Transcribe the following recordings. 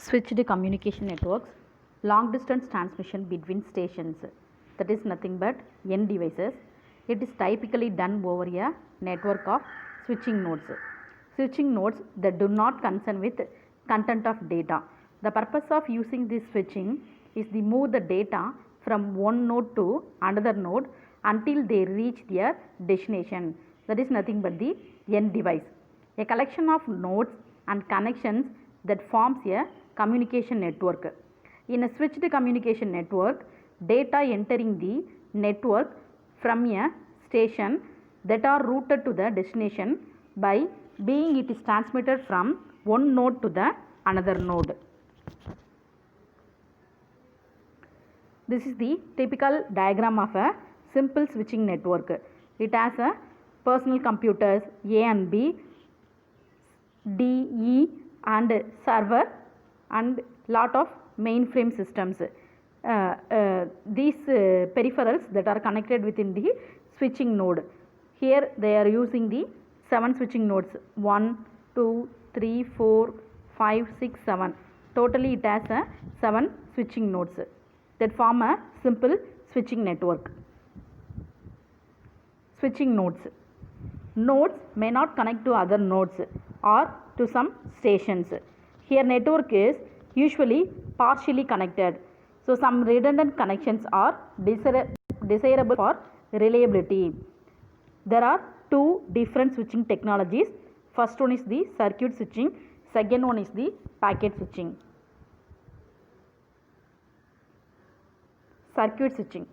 Switched communication networks, long distance transmission between stations, that is nothing but N devices. It is typically done over a network of switching nodes. Switching nodes that do not concern with content of data. The purpose of using this switching is to move the data from one node to another node until they reach their destination. That is nothing but the N device. A collection of nodes and connections that forms a communication network. In a switched communication network, data entering the network from a station that are routed to the destination by being it is transmitted from one node to the another node. This is the typical diagram of a simple switching network. It has a personal computers A and B, D, E and server and lot of mainframe systems. These peripherals that are connected within the switching node. Here they are using the 7 switching nodes, 1, 2, 3, 4, 5, 6, 7. Totally it has 7 switching nodes that form a simple switching network. Switching nodes. Nodes may not connect to other nodes or to some stations. Here network is usually partially connected. So some redundant connections are desirable for reliability. There are two different switching technologies. First one is the circuit switching. Second one is the packet switching. Circuit switching.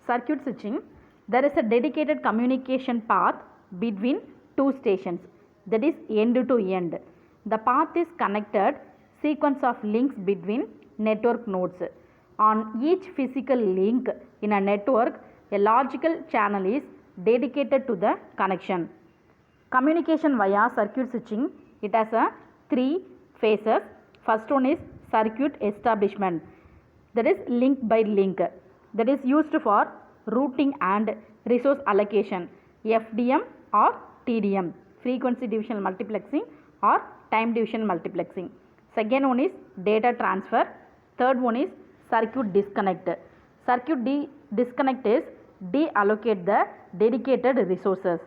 Circuit switching, there is a dedicated communication path between two stations, that is end to end. The path is connected sequence of links between network nodes. On each physical link in a network, a logical channel is dedicated to the connection. Communication via circuit switching, it has a 3 phases. First one is circuit establishment, that is link by link, that is used for routing and resource allocation, FDM or TDM, frequency division multiplexing or time division multiplexing. Second one is data transfer. Third one is circuit disconnect. Circuit disconnect is deallocate the dedicated resources.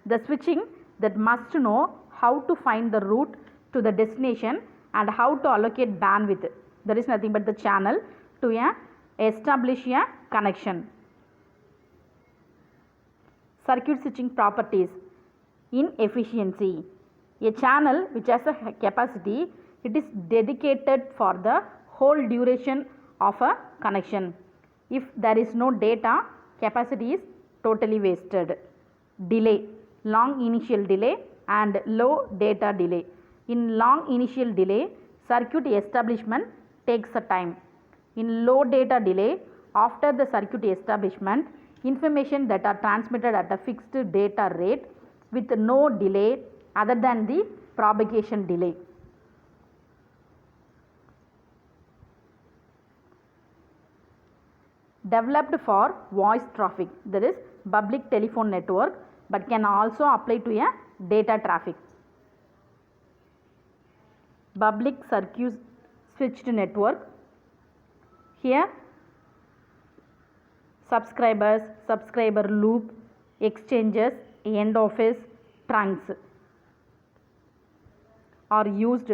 The switching that must know how to find the route to the destination and how to allocate bandwidth. There is nothing but the channel to establish a connection. Circuit switching properties. In efficiency, a channel which has a capacity, it is dedicated for the whole duration of a connection. If there is no data, capacity is totally wasted. Delay, long initial delay and low data delay. In long initial delay, circuit establishment takes a time. In low data delay, after the circuit establishment, information that are transmitted at a fixed data rate with no delay other than the propagation delay. Developed for voice traffic, that is public telephone network, but can also apply to a data traffic. Public circuit switched network. Here subscribers, subscriber loop, exchanges, end office, trunks are used.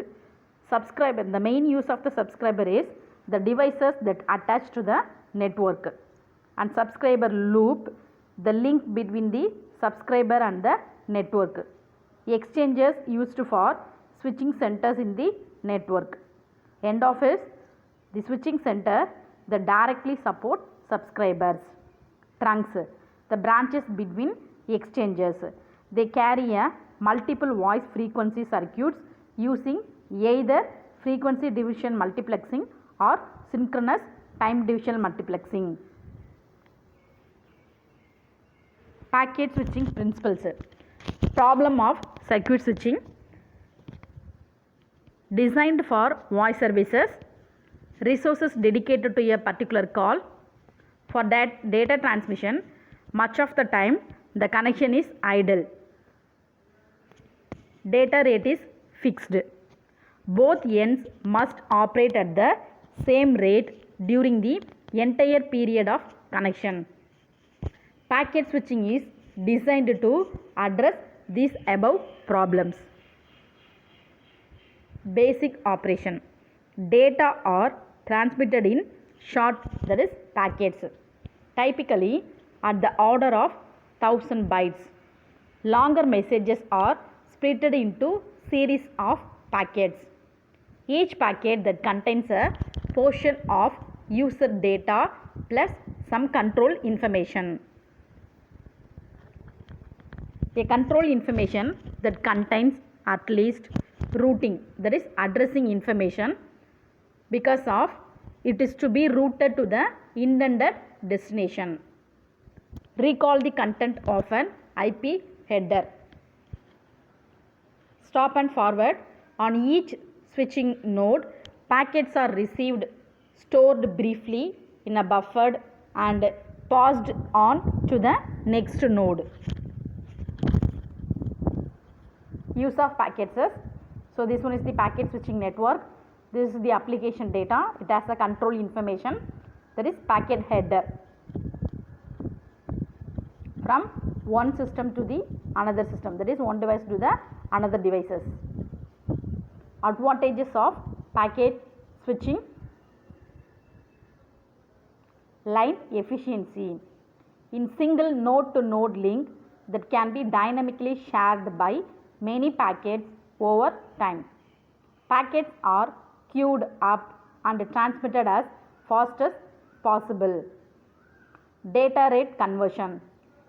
Subscriber, the main use of the subscriber is the devices that attach to the network, and subscriber loop, the link between the subscriber and the network. Exchanges used for switching centers in the network. End office, the switching center that directly support subscribers. Trunks, the branches between exchanges. They carry a multiple voice frequency circuits using either frequency division multiplexing or synchronous time division multiplexing. Packet switching principles. Problem of circuit switching. Designed for voice services, resources dedicated to a particular call. For that data transmission, much of the time the connection is idle. Data rate is fixed. Both ends must operate at the same rate during the entire period of connection. Packet switching is designed to address these above problems. Basic operation. Data are transmitted in short, that is packets, typically at the order of 1000 bytes. Longer messages are split into series of packets. Each packet that contains a portion of user data plus some control information. A control information that contains at least routing, that is addressing information, because of it is to be routed to the intended destination. Recall the content of an IP header. Stop and forward. On each switching node, packets are received, stored briefly in a buffer and passed on to the next node. Use of packets. So this one is the packet switching network. This is the application data. It has a control information, that is packet header, from one system to the another system, that is one device to the another devices. Advantages of packet switching. Line efficiency. In single node to node link that can be dynamically shared by many packets over time. Packets are queued up and transmitted as fast as possible. Data rate conversion.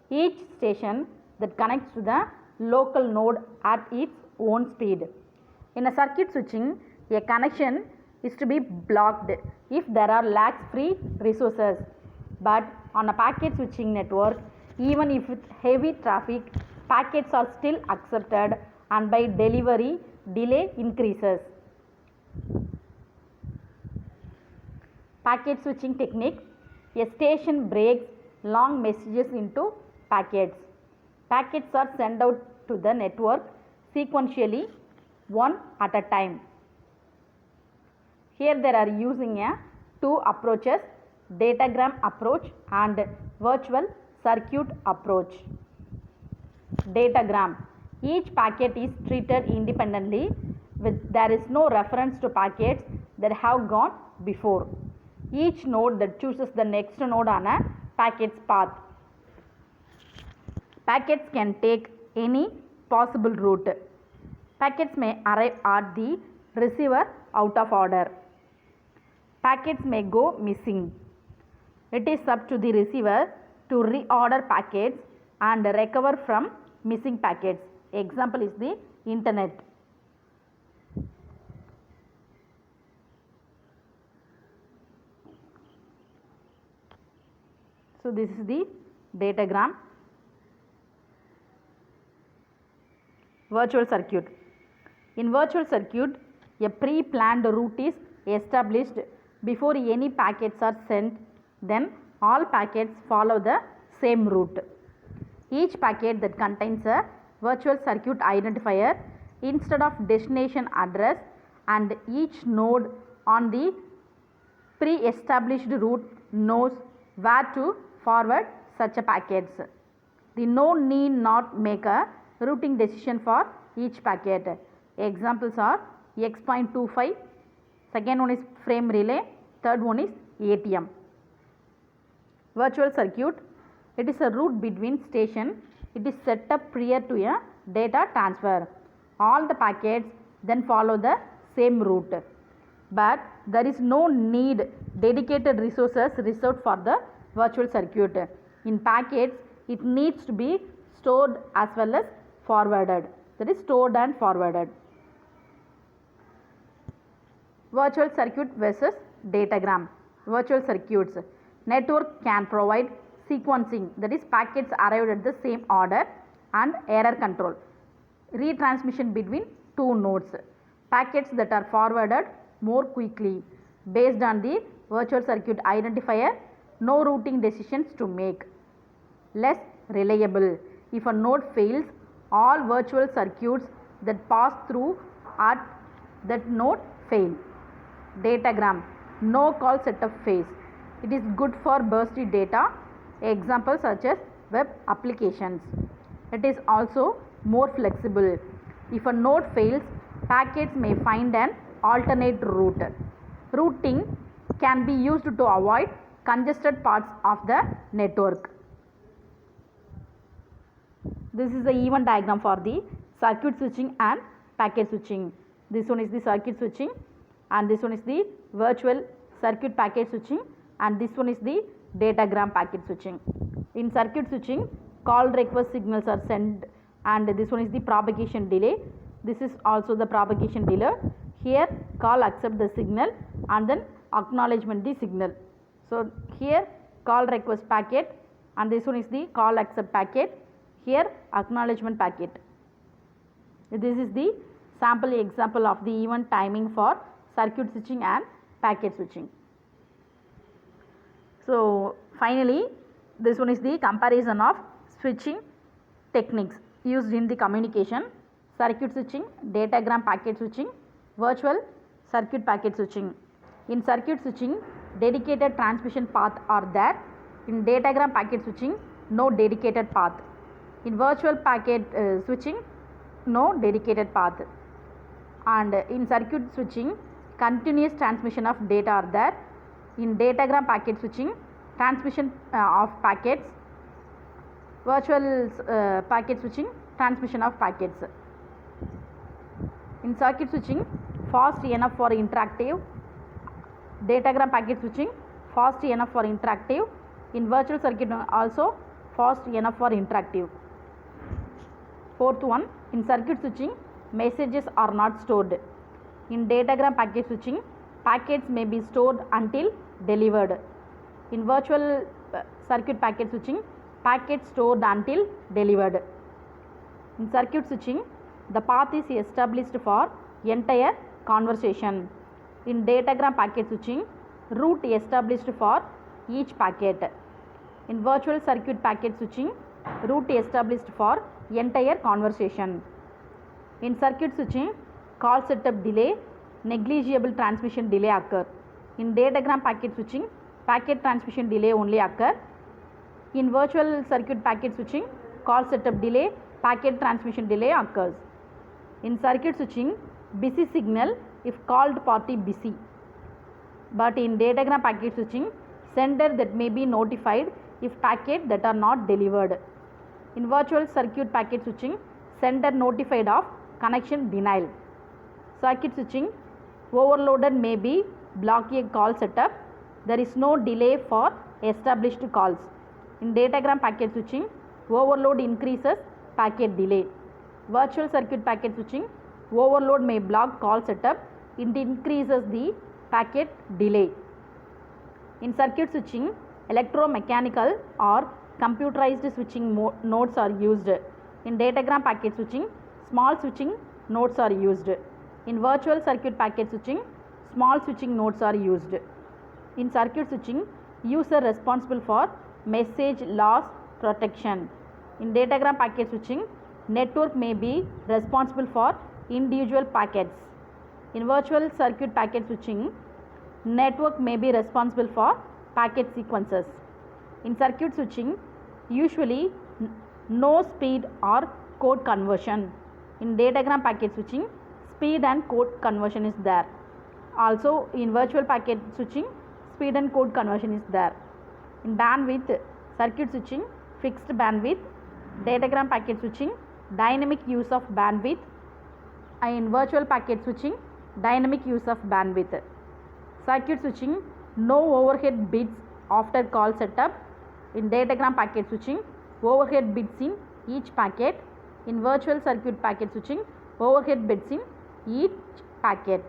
Each station that connects to the local node at its own speed. In a circuit switching, a connection is to be blocked if there are lag-free resources. But on a packet switching network, even if with heavy traffic, packets are still accepted and by delivery, delay increases. Packet switching technique. A station breaks long messages into packets. Packets are sent out to the network sequentially, one at a time. Here they are using two approaches, datagram approach and virtual circuit approach. Datagram. Each packet is treated independently there is no reference to packets that have gone before. Each node that chooses the next node on a packet's path. Packets can take any possible route. Packets may arrive at the receiver out of order. Packets may go missing. It is up to the receiver to reorder packets and recover from missing packets. Example is the internet. So this is the datagram. Virtual circuit. In virtual circuit, a pre-planned route is established before any packets are sent. Then all packets follow the same route. Each packet that contains a virtual circuit identifier instead of destination address, and each node on the pre-established route knows where to forward such a packets. The node need not make a routing decision for each packet. Examples are X.25, second one is frame relay, third one is ATM. Virtual circuit. It is a route between station. It is set up prior to a data transfer. All the packets then follow the same route. But there is no need dedicated resources reserved for the virtual circuit. In packets, it needs to be stored as well as forwarded. That is stored and forwarded. Virtual circuit versus datagram. Virtual circuits. Network can provide sequencing, that is packets arrived at the same order, and error control. Retransmission between two nodes. Packets that are forwarded more quickly. Based on the virtual circuit identifier, no routing decisions to make. Less reliable. If a node fails, all virtual circuits that pass through at that node fail. Datagram, no call setup phase. It is good for bursty data, examples such as web applications. It is also more flexible. If a node fails, packets may find an alternate route. Routing can be used to avoid congested parts of the network. This is the event diagram for the circuit switching and packet switching. This one is the circuit switching and this one is the virtual circuit packet switching and this one is the datagram packet switching. In circuit switching, call request signals are sent and this one is the propagation delay. This is also the propagation delay. Here call accept the signal and then acknowledgement the signal. So here call request packet and this one is the call accept packet. Here acknowledgement packet. This is the sample example of the event timing for circuit switching and packet switching. So finally this one is the comparison of switching techniques used in the communication: circuit switching, datagram packet switching, virtual circuit packet switching. In circuit switching, dedicated transmission path are there. In datagram packet switching, no dedicated path. In virtual packet switching, no dedicated path. And in circuit switching, continuous transmission of data are there. In datagram packet switching, transmission of packets. Virtual packet switching, transmission of packets. In circuit switching, fast enough for interactive. Datagram packet switching, fast enough for interactive. In virtual circuit also fast enough for interactive. Fourth one, in circuit switching, messages are not stored. In datagram packet switching, packets may be stored until delivered. In virtual circuit packet switching, packets stored until delivered. In circuit switching, the path is established for entire conversation. In datagram packet switching, route established for each packet. In virtual circuit packet switching, route established for entire conversation. In circuit switching, call setup delay, negligible transmission delay occur. In datagram packet switching, packet transmission delay only occur. In virtual circuit packet switching, call setup delay, packet transmission delay occurs. In circuit switching, busy signal if called party busy. But in datagram packet switching, sender that may be notified if packet that are not delivered. In virtual circuit packet switching, sender notified of connection denial. Circuit switching, overloaded may be block a call setup. There is no delay for established calls. In datagram packet switching, overload increases packet delay. Virtual circuit packet switching, overload may block call setup. It increases the packet delay. In circuit switching, electromechanical or computerized switching nodes are used. In datagram packet switching, small switching nodes are used. In virtual circuit packet switching, small switching nodes are used. In circuit switching, user responsible for message loss protection. In datagram packet switching, network may be responsible for individual packets. In virtual circuit packet switching, network may be responsible for packet sequences. In circuit switching, usually no speed or code conversion. In datagram packet switching, speed and code conversion is there. Also in virtual packet switching, speed and code conversion is there. In bandwidth, circuit switching, fixed bandwidth. Datagram packet switching, dynamic use of bandwidth. In virtual packet switching, dynamic use of bandwidth. Circuit switching, no overhead bits after call setup. In datagram packet switching, overhead bits in each packet. In virtual circuit packet switching, overhead bits in each packet.